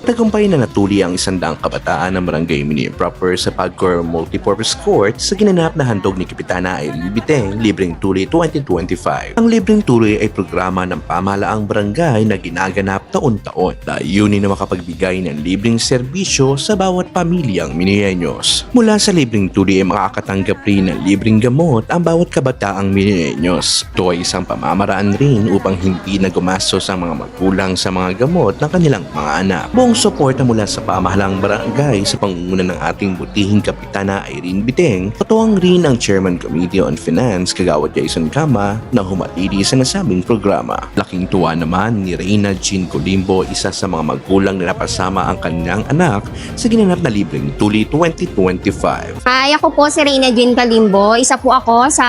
Tagumpay na natuli ang 100 kabataan ng Barangay Mini Proper sa Pagcor Multipurpose Court sa ginanap na handog ni Kapitana Irene Biteng, Libreng Tuli 2025. Ang Libreng Tuli ay programa ng pamahalaang barangay na ginaganap taon-taon. Layunin na makapagbigay ng libreng serbisyo sa bawat pamilyang Minieños. Mula sa Libreng Tuli ay makakatanggap rin ng libreng gamot ang bawat kabataang Minieños. Ito ay isang pamamaraan rin upang hindi na gumastos ang mga magulang sa mga gamot ng kanilang mga anak. Buong suporta mula sa pamahalang barangay sa pangunguna ng ating butihing Kapitana Irene Biteng, katuwang rin ang Chairman Committee on Finance Kagawad Jason Cama na humatili sa nasabing programa. Laking tuwa naman ni Reyna Jean Colimbo, isa sa mga magulang na napasama ang kanyang anak sa ginanap na Libreng Tuli 2025. Ay, ako po si Reyna Jean Colimbo. Isa po ako sa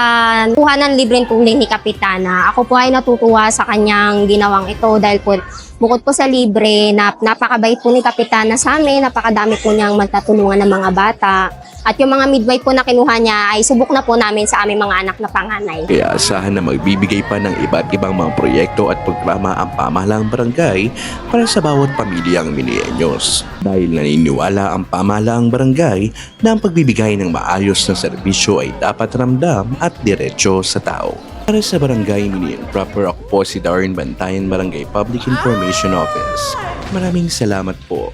kuha ng Libreng Tuli ni Kapitana. Ako po ay natutuwa sa kanyang ginawang ito dahil po bukod po sa libre, napakabait po ni Kapitana sa amin, napakadami po niyang magtatulungan ng mga bata. At yung mga midwife po na kinuha niya ay subok na po namin sa aming mga anak na panganay. Kaya asahan na magbibigay pa ng iba't ibang mga proyekto at programa ang pamahalang barangay para sa bawat pamilyang Minieños. Dahil naniniwala ang pamahalaang barangay na ang pagbibigay ng maayos na serbisyo ay dapat ramdam at diretso sa tao. Para sa Barangay Mini Proper, ako po si Darren Bantayan, Barangay Public Information Office. Maraming salamat po.